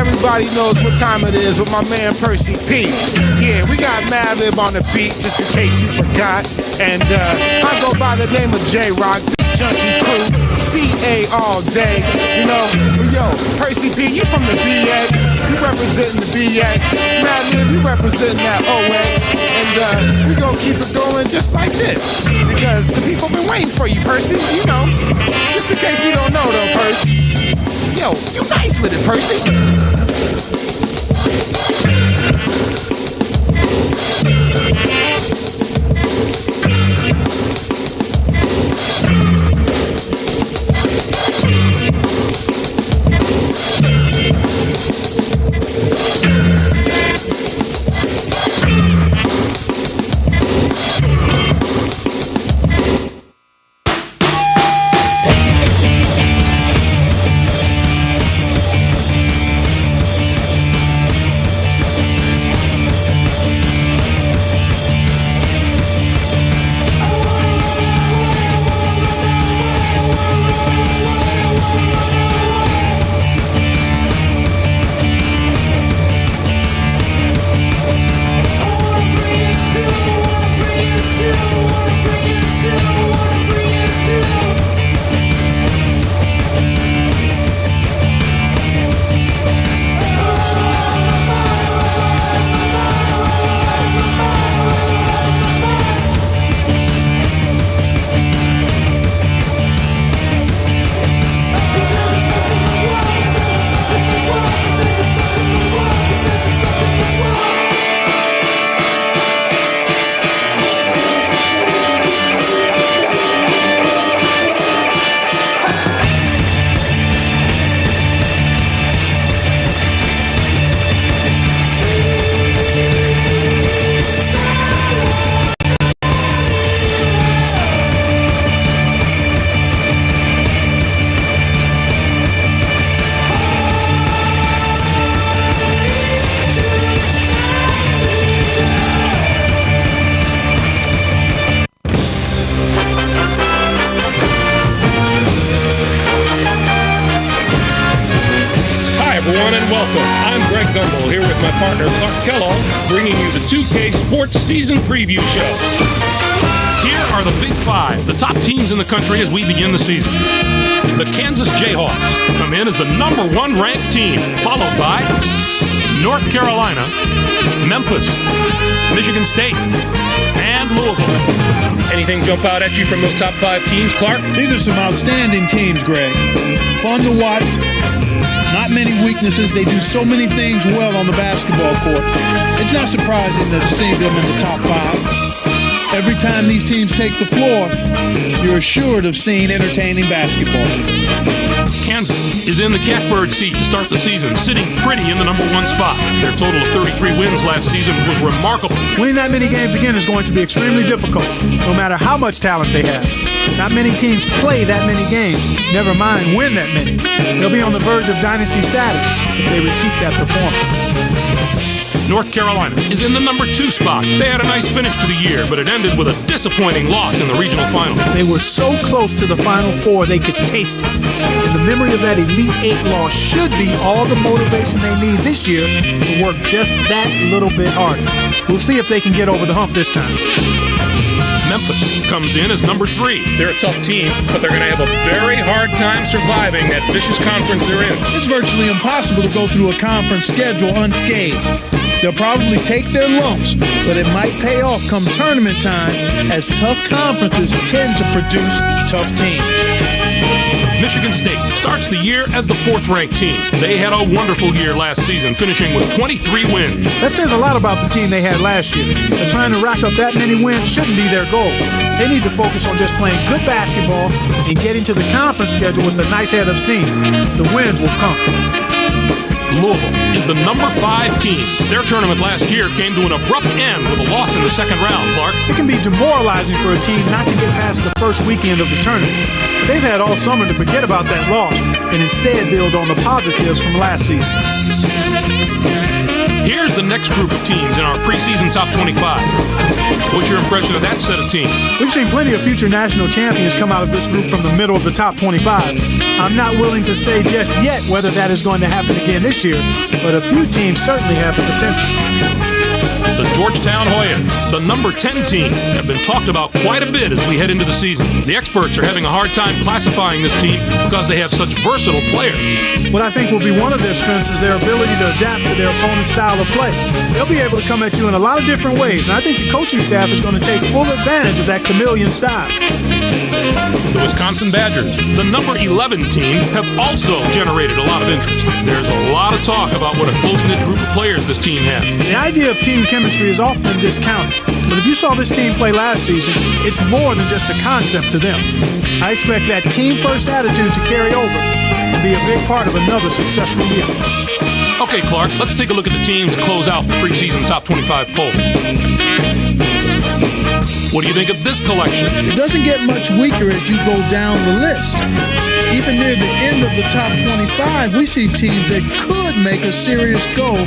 everybody knows what time it is with my man Percy P. Yeah, we got Madlib on the beat, just in case you forgot. And I go by the name of J-Rock, Beat Junkie Crew, CA all day. You know, yo, Percy P, you from the BX, you representing the BX. Madlib, you representing that OX. And we gonna keep it going just like this, because the people been waiting for you, Percy. You know, just in case you don't know though, Percy. Yo, you nice with it, Percy. Season preview show. Here are the Big Five, the top teams in the country as we begin the season. The Kansas Jayhawks come in as the number 1 ranked team, followed by North Carolina, Memphis, Michigan State, and Louisville. Anything jump out at you from those top 5 teams, Clark? These are some outstanding teams, Greg. Fun to watch. Not many weaknesses. They do so many things well on the basketball court. It's not surprising to see them in the top 5. Every time these teams take the floor, you're assured of seeing entertaining basketball. Kansas is in the catbird seat to start the season, sitting pretty in the number 1 spot. Their total of 33 wins last season was remarkable. Winning that many games again is going to be extremely difficult, no matter how much talent they have. Not many teams play that many games, never mind win that many. They'll be on the verge of dynasty status if they repeat that performance. North Carolina is in the number 2 spot. They had a nice finish to the year, but it ended with a disappointing loss in the regional final. They were so close to the Final Four they could taste it. And the memory of that Elite 8 loss should be all the motivation they need this year to work just that little bit harder. We'll see if they can get over the hump this time. Memphis comes in as number 3. They're a tough team, but they're going to have a very hard time surviving that vicious conference they're in. It's virtually impossible to go through a conference schedule unscathed. They'll probably take their lumps, but it might pay off come tournament time, as tough conferences tend to produce tough teams. Michigan State starts the year as the 4th-ranked team. They had a wonderful year last season, finishing with 23 wins. That says a lot about the team they had last year. But trying to rack up that many wins shouldn't be their goal. They need to focus on just playing good basketball and getting to the conference schedule with a nice head of steam. The wins will come. Louisville is the number 5 team. Their tournament last year came to an abrupt end with a loss in the second round, Clark. It can be demoralizing for a team not to get past the first weekend of the tournament. But they've had all summer to forget about that loss and instead build on the positives from last season. Here's the next group of teams in our preseason top 25. What's your impression of that set of teams? We've seen plenty of future national champions come out of this group from the middle of the top 25. I'm not willing to say just yet whether that is going to happen again this year, but a few teams certainly have the potential. The Georgetown Hoyas, the number 10 team, have been talked about quite a bit as we head into the season. The experts are having a hard time classifying this team because they have such versatile players. What I think will be one of their strengths is their ability to adapt to their opponent's style of play. They'll be able to come at you in a lot of different ways, and I think the coaching staff is going to take full advantage of that chameleon style. The Wisconsin Badgers, the number 11 team, have also generated a lot of interest. There's a lot of talk about what a close-knit group of players this team has. The idea of team chemistry is often discounted, but if you saw this team play last season, it's more than just a concept to them. I expect that team-first attitude to carry over and be a big part of another successful year. Okay, Clark, let's take a look at the teams that close out the preseason top 25 poll. What do you think of this collection? It doesn't get much weaker as you go down the list. Even near the end of the top 25, we see teams that could make a serious go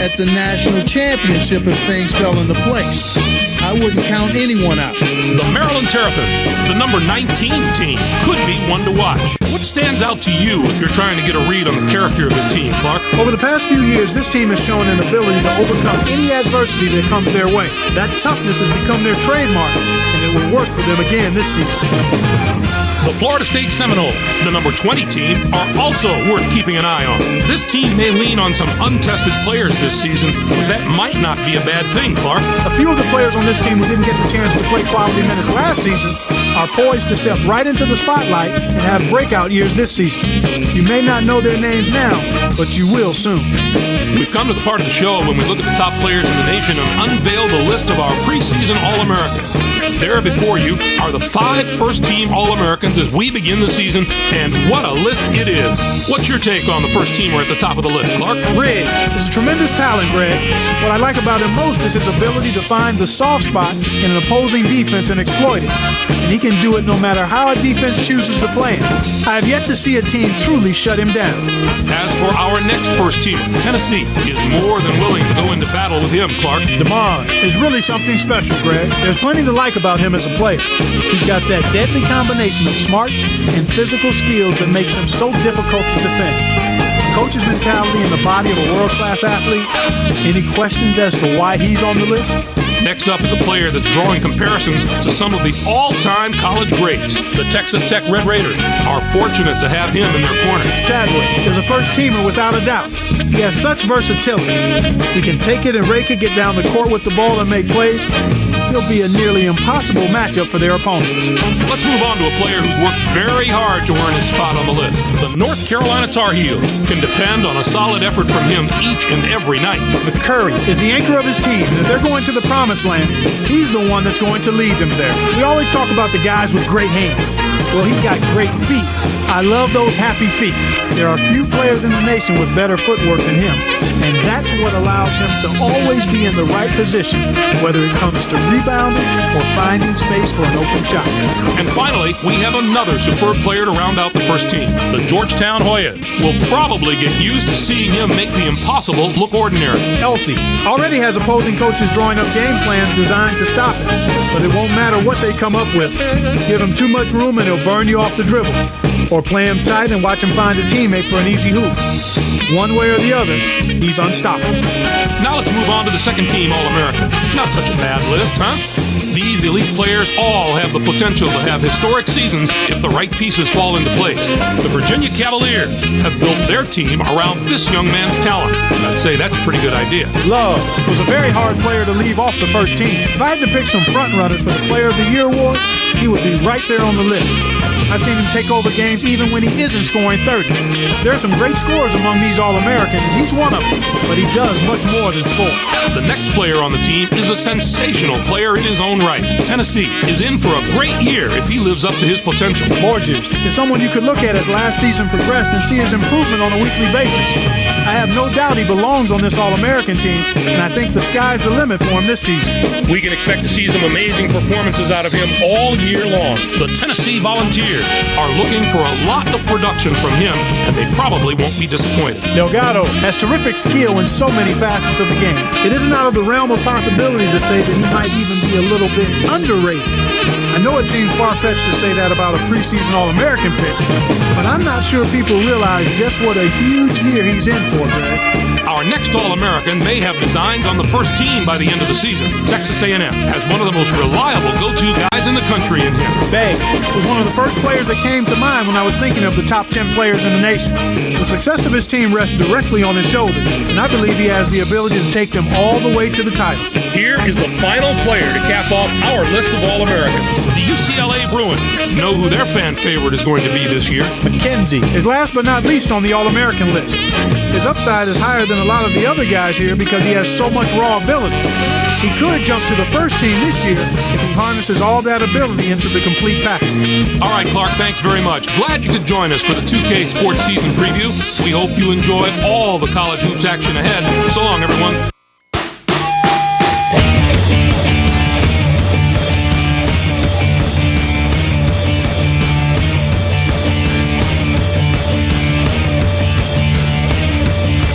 at the national championship if things fell into place. I wouldn't count anyone out. The Maryland Terrapins, the number 19 team, could be one to watch. What stands out to you if you're trying to get a read on the character of this team, Clark? Over the past few years, this team has shown an ability to overcome any adversity that comes their way. That toughness has become their trademark, and it will work for them again this season. The Florida State Seminoles, the number 20 team, are also worth keeping an eye on. This team may lean on some untested players this season, but that might not be a bad thing, Clark. A few of the players on this team who didn't get the chance to play quality minutes last season are poised to step right into the spotlight and have breakout years this season. You may not know their names now, but you will soon. We've come to the part of the show when we look at the top players in the nation and unveil the list of our preseason All-Americans. There before you are the 5 first-team All-Americans as we begin the season, and what a list it is. What's your take on the first teamer at the top of the list, Clark? Greg is a tremendous talent, Greg. What I like about him most is his ability to find the soft spot in an opposing defense and exploit it. And he can do it no matter how a defense chooses to play him. I have yet to see a team truly shut him down. As for our next first teamer, Tennessee is more than willing to go into battle with him, Clark. DeMar is really something special, Greg. There's plenty to like about him as a player. He's got that deadly combination of smarts and physical skills that makes him so difficult to defend. Coach's mentality in the body of a world-class athlete. Any questions as to why he's on the list? Next up is a player that's drawing comparisons to some of the all-time college greats. The Texas Tech Red Raiders are fortunate to have him in their corner. Chadwick is a first-teamer without a doubt. He has such versatility. He can take it and rake it, get down the court with the ball and make plays. He'll be a nearly impossible matchup for their opponent. Let's move on to a player who's worked very hard to earn his spot on the list. The North Carolina Tar Heels can depend on a solid effort from him each and every night. McCurry is the anchor of his team, and if they're going to the promised land, he's the one that's going to lead them there. We always talk about the guys with great hands. Well, he's got great feet. I love those happy feet. There are few players in the nation with better footwork than him, and that's what allows him to always be in the right position, whether it comes to rebounding or finding space for an open shot. And finally, we have another superb player to round out the first team. The Georgetown Hoyas will probably get used to seeing him make the impossible look ordinary. Elsie already has opposing coaches drawing up game plans designed to stop him, but it won't matter what they come up with. Give him too much room and he'll burn you off the dribble. Or play him tight and watch him find a teammate for an easy hoop. One way or the other, he's unstoppable. Now let's move on to the second team All-American. Not such a bad list, huh? These elite players all have the potential to have historic seasons if the right pieces fall into place. The Virginia Cavaliers have built their team around this young man's talent. I'd say that's a pretty good idea. Love was a very hard player to leave off the first team. If I had to pick some frontrunners for the Player of the Year award, he would be right there on the list. I've seen him take over games even when he isn't scoring 30. There are some great scorers among these All-Americans, and he's one of them, but he does much more than score. The next player on the team is a sensational player in his own right. Tennessee is in for a great year if he lives up to his potential. Borges is someone you could look at as last season progressed and see his improvement on a weekly basis. I have no doubt he belongs belongs on this All-American team, and I think the sky's the limit for him this season. We can expect to see some amazing performances out of him all year long. The Tennessee Volunteers are looking for a lot of production from him, and they probably won't be disappointed. Delgado has terrific skill in so many facets of the game. It isn't out of the realm of possibility to say that he might even be a little bit underrated. I know it seems far-fetched to say that about a preseason All-American pick, but I'm not sure people realize just what a huge year he's in for, Greg. Our next All-American may have designs on the first team by the end of the season. Texas A&M has one of the most reliable go-to guys in the country in him. Bay was one of the first players that came to mind when I was thinking of the top 10 players in the nation. The success of his team rests directly on his shoulders, and I believe he has the ability to take them all the way to the title. Here is the final player to cap off our list of All-Americans. The UCLA Bruins know who their fan favorite is going to be this year. McKenzie is last but not least on the All-American list. His upside is higher than a lot of the other guys here because he has so much raw ability. He could jump to the first team this year if he harnesses all that ability into the complete package. All right, Clark, thanks very much. Glad you could join us for the 2K Sports Season Preview. We hope you enjoy all the college hoops action ahead. So long, everyone.